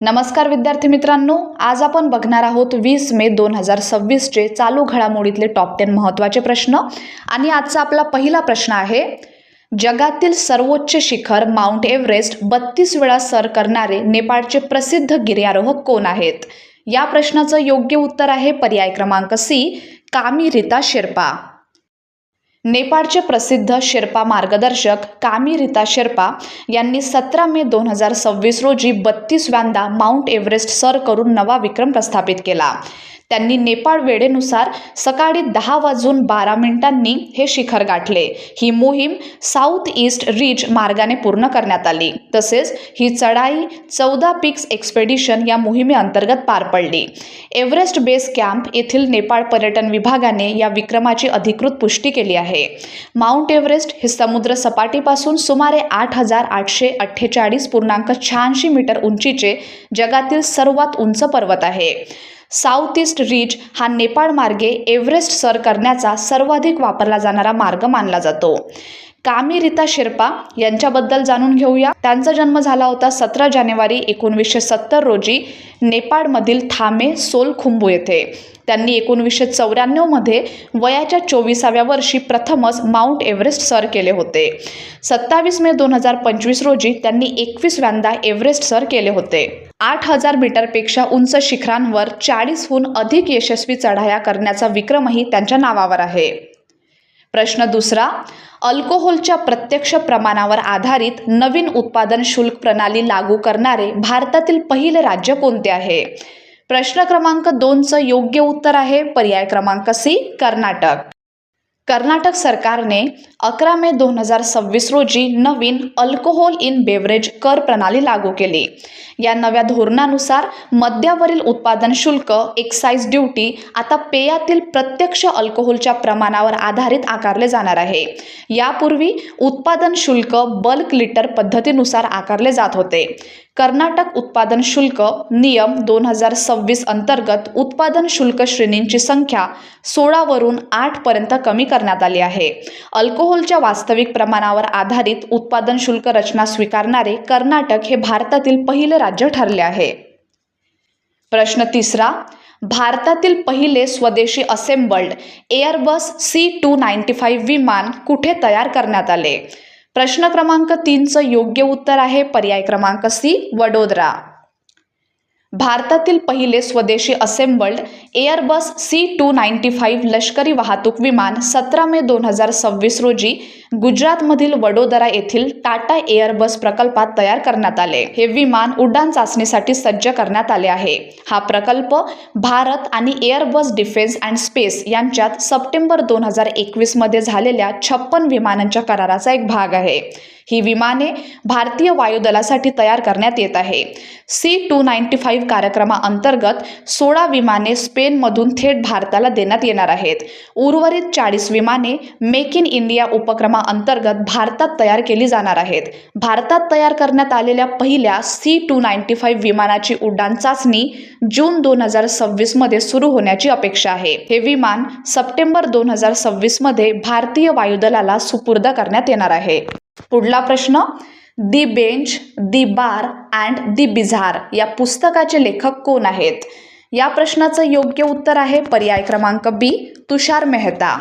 नमस्कार विद्यार्थी मित्रांनो, आज आपण बघणार आहोत 20 मे 2026 चे चालू घडामोडीतले टॉप 10 महत्त्वाचे प्रश्न। आणि आजचा आपला पहिला प्रश्न आहे, जगातील सर्वोच्च शिखर माउंट एव्हरेस्ट 32 वेळा सर करणारे नेपाळचे प्रसिद्ध गिर्यारोहक कोण आहेत? या प्रश्नाचं योग्य उत्तर आहे पर्याय क्रमांक सी, कामी रीता शेर्पा। नेपाळचे प्रसिद्ध शेर्पा मार्गदर्शक कामी रीता शेर्पा यांनी 17 मे 2026 रोजी 32व्यांदा माउंट एव्हरेस्ट सर करून नवा विक्रम प्रस्थापित केला। त्यांनी नेपाळ वेळेनुसार सकाळी 10:12 हे शिखर गाठले। ही मोहीम साऊथ ईस्ट रिज मार्गाने पूर्ण करण्यात आली। तसेच ही चढाई 14 पीक्स एक्सपेडिशन या मोहिमेअंतर्गत पार पडली। एव्हरेस्ट बेस कॅम्प येथील नेपाळ पर्यटन विभागाने या विक्रमाची अधिकृत पुष्टी केली आहे। माउंट एव्हरेस्ट हे समुद्र सपाटीपासून सुमारे 8,848.86 मीटर उंचीचे जगातील सर्वात उंच पर्वत आहे। साऊथ ईस्ट रिज हा नेपाळ मार्गे एव्हरेस्ट सर करण्याचा सर्वाधिक वापरला जाणारा मार्ग मानला जातो। कामी रीता शेर्पा यांच्याबद्दल जाणून घेऊया। त्यांचा जन्म झाला होता 17 जानेवारी 1970 रोजी नेपाळमधील थामे सोलखुंबू येथे। त्यांनी 1994 मध्ये वयाच्या 24व्या वर्षी प्रथमच माउंट एव्हरेस्ट सर केले होते। 27 मे 2025 रोजी त्यांनी 21व्यांदा एव्हरेस्ट सर केले होते। 8,000 मीटरपेक्षा उंच शिखरांवर 40हून अधिक यशस्वी चढाया करण्याचा विक्रमही त्यांच्या नावावर आहे। प्रश्न दुसरा, अल्कोहोलच्या प्रत्यक्ष प्रमाणावर आधारित नवीन उत्पादन शुल्क प्रणाली लागू करणारे भारतातील पहिले राज्य कोणते आहे? प्रश्न क्रमांक 2चं योग्य उत्तर आहे पर्याय क्रमांक सी, कर्नाटक। कर्नाटक सरकारने 11 मे 2026 रोजी नवीन अल्कोहोल इन बेवरेज कर प्रणाली लागू केली। या नव्या धोरणानुसार मद्यावरील उत्पादन शुल्क एक्साइज ड्यूटी आता पेयातील प्रत्यक्ष अल्कोहोलच्या प्रमाणावर आधारित आकारले जाणार आहे। यापूर्वी उत्पादन शुल्क बल्क लिटर पद्धतीनुसार आकारले जात होते। कर्नाटक उत्पादन शुल्क नियम 2026 अंतर्गत उत्पादन शुल्क श्रेणींची संख्या 16 वरून 8 पर्यंत कमी करण्यात आली आहे। अल्कोहोलच्या वास्तविक प्रमाणावर आधारित उत्पादन शुल्क रचना स्वीकारणारे कर्नाटक हे भारतातील पहिले राज्य ठरले आहे। प्रश्न तिसरा, भारतातील पहिले स्वदेशी असेंबल्ड एअरबस C295 विमान कुठे तयार करण्यात आले? प्रश्न क्रमांक 3चं योग्य उत्तर आहे पर्याय क्रमांक सी, वडोदरा। भारतातील पहिले स्वदेशी असेंबल्ड एअरबस C295 लष्करी वाहतूक विमान 17 मे 2026 रोजी गुजरातमधील वडोदरा येथील टाटा एअरबस प्रकल्पात तयार करण्यात आले। हे विमान उड्डाण चाचणीसाठी सज्ज करण्यात आले आहे। हा प्रकल्प भारत आणि एअरबस डिफेन्स अँड स्पेस यांच्यात सप्टेंबर 2021 मध्ये झालेल्या 56 विमानांच्या कराराचा एक भाग आहे। ही विमाने भारतीय वायुदलासाठी तयार करण्यात येत आहे। C295 कार्यक्रमाअंतर्गत 16 विमाने स्पेनमधून थेट भारताला देण्यात येणार आहेत। उर्वरित 40 विमाने मेक इन इंडिया उपक्रमाअंतर्गत भारतात तयार केली जाणार आहेत। भारतात तयार करण्यात आलेल्या पहिल्या C295 विमानाची उड्डाण चाचणी जून 2026 मध्ये सुरू होण्याची अपेक्षा आहे। हे विमान सप्टेंबर 2026 मध्ये भारतीय वायुदलाला सुपूर्द करण्यात येणार आहे। पुढला प्रश्न, the bench, the bar and the bizarre या पुस्तकाचे लेखक कोण आहेत? या प्रश्नाचं योग्य उत्तर आहे पर्याय क्रमांक बी, तुषार मेहता।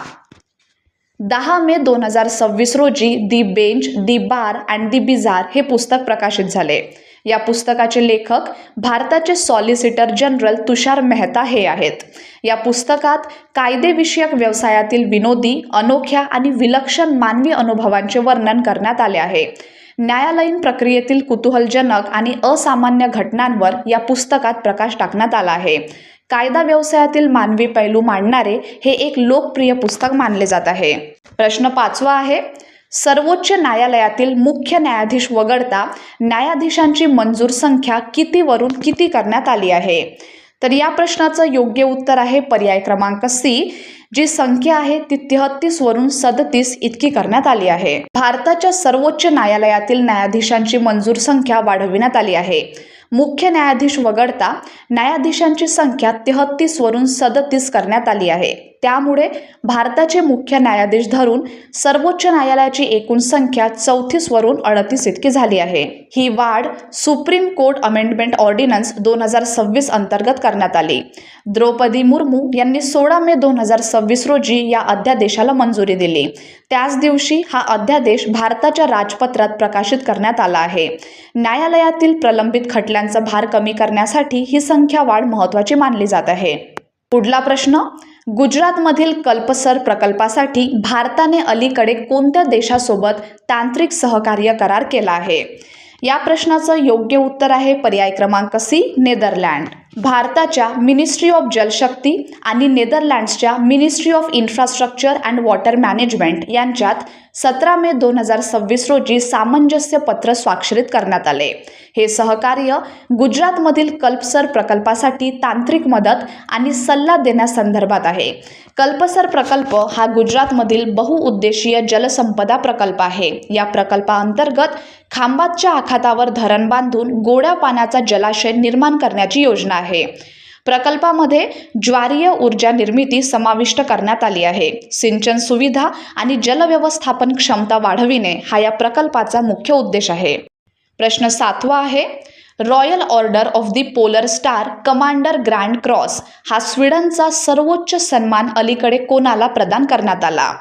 10 मे 2026 रोजी the bench, the bar and the bizarre हे पुस्तक प्रकाशित झाले। या पुस्तकाचे लेखक भारताचे सॉलिसिटर जनरल तुषार मेहता हे आहेत। या पुस्तकात कायदेविषयक व्यवसायातील विनोदी, अनोख्या आणि विलक्षण मानवी अनुभवांचे वर्णन करण्यात आले आहे। न्यायालयीन प्रक्रियेतील कुतूहलजनक आणि असामान्य घटनांवर या पुस्तकात प्रकाश टाकण्यात आला आहे। कायदा व्यवसायातील मानवी पैलू मांडणारे हे एक लोकप्रिय पुस्तक मानले जात आहे। प्रश्न 5वा आहे, सर्वोच्च न्यायालयातील मुख्य न्यायाधीश वगळता न्यायाधीशांची मंजूर संख्या किती वरून किती करण्यात आली आहे? तर या प्रश्नाचं योग्य उत्तर आहे पर्याय क्रमांक सी, जी संख्या आहे ती 33 वरून 37 इतकी करण्यात आली आहे। भारताच्या सर्वोच्च न्यायालयातील न्यायाधीशांची मंजूर संख्या वाढविण्यात आली आहे। मुख्य न्यायाधीश वगळता न्यायाधीशांची संख्या 33 वरून 37 करण्यात आली आहे। त्यामुळे भारताचे मुख्य न्यायाधीश धरून सर्वोच्च न्यायालयाची एकूण संख्या 34 वरून 38 इतकी झाली आहे. ही वाढ सुप्रीम कोर्ट अमेंडमेंट ऑर्डिनन्स 2026 अंतर्गत करण्यात आली. द्रौपदी मुर्मू यांनी 16 मे 2026 रोजी या अध्यादेशाला मंजुरी दिली. त्याच दिवशी हा अध्यादेश भारताच्या राजपत्रात प्रकाशित करण्यात आला आहे. न्यायालयातील प्रलंबित खटल्यांचा भार कमी करण्यासाठी ही संख्या वाढ महत्त्वाची मानली जात आहे. पुढला प्रश्न, गुजरातमधील कल्पसर प्रकल्पासाठी भारताने अलीकडे कोणत्या देशासोबत तांत्रिक सहकार्य करार केला आहे? या प्रश्नाचं योग्य उत्तर आहे पर्याय क्रमांक सी, नेदरलँड. भारताच्या मिनिस्ट्री ऑफ जलशक्ती आणि नेदरलँड्सच्या ministry of infrastructure and water management यांच्यात 17 मे 2026 रोजी सामंजस्य पत्र स्वाक्षरित करण्यात आले. हे सहकार्य गुजरातमधील कल्पसर प्रकल्पासाठी तांत्रिक मदत आणि सल्ला देण्यासंदर्भात आहे. कल्पसर प्रकल्प हा गुजरातमधील बहुउद्देशीय जलसंपदा प्रकल्प आहे. या प्रकल्पाअंतर्गत खांबातच्या आखातावर धरण बांधून गोड्या पाण्याचा जलाशय निर्माण करण्याची योजना आहे. प्रकल्पामध्ये ज्वारीय ऊर्जा निर्मिती समाविष्ट करण्यात आली आहे. सिंचन सुविधा आणि जलव्यवस्थापन क्षमता वाढविणे हा या प्रकल्पाचा मुख्य उद्देश आहे. प्रश्न 7वा आहे, royal order of the polar star commander grand cross हा स्वीडनचा सर्वोच्च सन्मान अलीकडे कोणाला प्रदान करण्यात आला?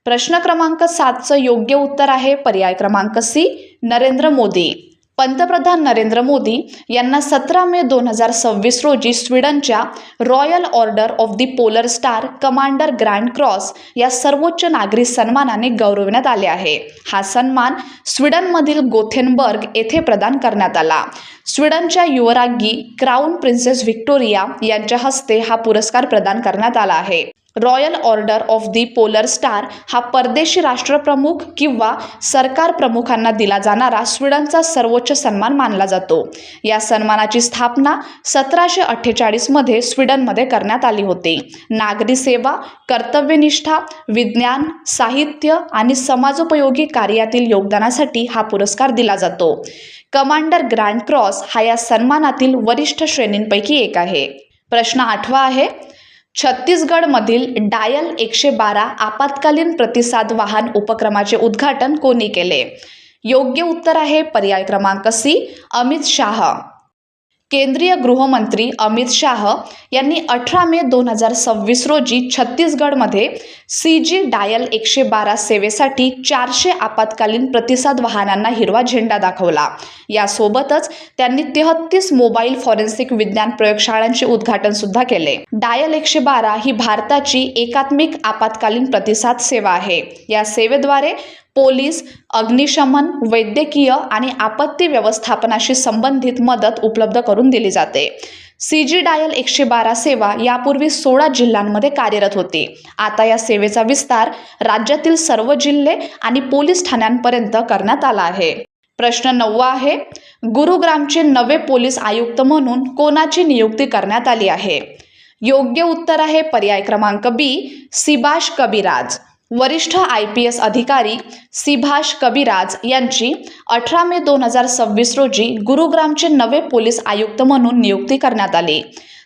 प्रश्न क्रमांक 7चं योग्य उत्तर आहे पर्याय क्रमांक सी, नरेंद्र मोदी. पंतप्रधान नरेंद्र मोदी यांना 17 मे 2026 रोजी स्वीडनच्या royal order of the polar star commander grand cross या सर्वोच्च नागरी सन्मानाने गौरविण्यात आले आहे. हा सन्मान स्वीडनमधील गोथेनबर्ग येथे प्रदान करण्यात आला. स्वीडनच्या युवराज्ञी क्राऊन प्रिन्सेस व्हिक्टोरिया यांच्या हस्ते हा पुरस्कार प्रदान करण्यात आला आहे. Royal order of the polar star हा परदेशी राष्ट्रप्रमुख किंवा सरकार प्रमुखांना दिला जाणारा स्वीडनचा सर्वोच्च सन्मान मानला जातो. या सन्मानाची स्थापना 1748 मध्ये स्वीडनमध्ये करण्यात आली होती. नागरी सेवा, कर्तव्यनिष्ठा, विज्ञान, साहित्य आणि समाजोपयोगी कार्यातील योगदानासाठी हा पुरस्कार दिला जातो. कमांडर ग्रँड क्रॉस हा या सन्मानातील वरिष्ठ श्रेणींपैकी एक आहे. प्रश्न 8वा आहे, छत्तीसगडमधील डायल 112 आपत्कालीन प्रतिसाद वाहन उपक्रमाचे उद्घाटन कोणी केले? योग्य उत्तर आहे पर्याय क्रमांक सी, अमित शाह. केंद्रीय गृहमंत्री अमित शाह यांनी 18 मे 2026 रोजी छत्तीसगडमध्ये CG डायल 112 सेवेसाठी 400 आपत्कालीन प्रतिसाद वाहनांना हिरवा झेंडा दाखवला. यासोबतच त्यांनी 33 मोबाईल फॉरेन्सिक विज्ञान प्रयोगशाळांचे उद्घाटन सुद्धा केले. डायल 112 ही भारताची एकात्मिक आपत्कालीन प्रतिसाद सेवा आहे. या सेवेद्वारे पोलीस, अग्निशमन, वैद्यकीय आणि आपत्ती व्यवस्थापनाशी संबंधित मदत उपलब्ध करून दिली जाते. CG डायल 112 सेवा यापूर्वी 16 जिल्ह्यांमध्ये कार्यरत होती. आता या सेवेचा विस्तार राज्यातील सर्व जिल्हे आणि पोलीस ठाण्यांपर्यंत करण्यात आला आहे. प्रश्न 9वा आहे, गुरुग्रामचे नवे पोलीस आयुक्त म्हणून कोणाची नियुक्ती करण्यात आली आहे? योग्य उत्तर आहे पर्याय क्रमांक बी, सिभाष कबिराज. वरिष्ठ IPS अधिकारी सिभाष कबिराज यांची 18 मे 2026 रोजी गुरुग्रामचे नवे पोलीस आयुक्त म्हणून नियुक्ती करण्यात आली.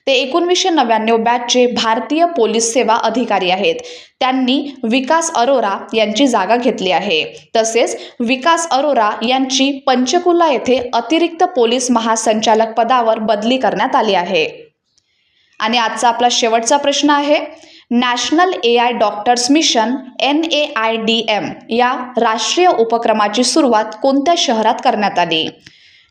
ते 1999 बॅचचे भारतीय पोलीस सेवा अधिकारी आहेत. त्यांनी विकास अरोरा यांची जागा घेतली आहे. तसेच विकास अरोरा यांची पंचकुला येथे अतिरिक्त पोलीस महासंचालक पदावर बदली करण्यात आली आहे. आणि आजचा आपला शेवटचा प्रश्न आहे, national AI doctors mission NAIDM या राष्ट्रीय उपक्रमाची सुरुवात कोणत्या शहरात करण्यात आली?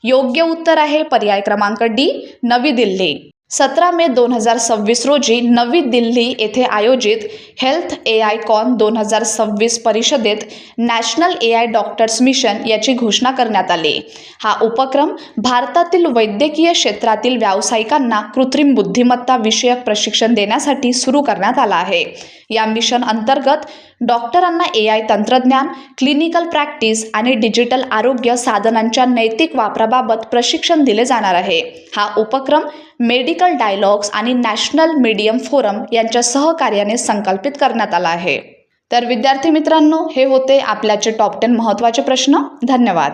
योग्य उत्तर आहे पर्याय क्रमांक डी, नवी दिल्ली. 17 मे 2026 रोजी नवी दिल्ली येथे आयोजित हेल्थ AI कॉन 2026 परिषदेत नॅशनल AI डॉक्टर्स मिशन याची घोषणा करण्यात आली. हा उपक्रम भारतातील वैद्यकीय क्षेत्रातील व्यावसायिकांना कृत्रिम बुद्धिमत्ता विषयक प्रशिक्षण देण्यासाठी सुरू करण्यात आला आहे. या मिशन अंतर्गत डॉक्टरांना AI तंत्रज्ञान, क्लिनिकल प्रॅक्टिस आणि डिजिटल आरोग्य साधनांच्या नैतिक वापराबाबत प्रशिक्षण दिले जाणार आहे. हा उपक्रम मेडिकल डायलॉग्स आणि नॅशनल मीडियम फोरम यांच्या सहकार्याने संकल्पित करण्यात आला आहे. तर विद्यार्थी मित्रांनो, हे होते आपल्याचे टॉप 10 महत्त्वाचे प्रश्न. धन्यवाद.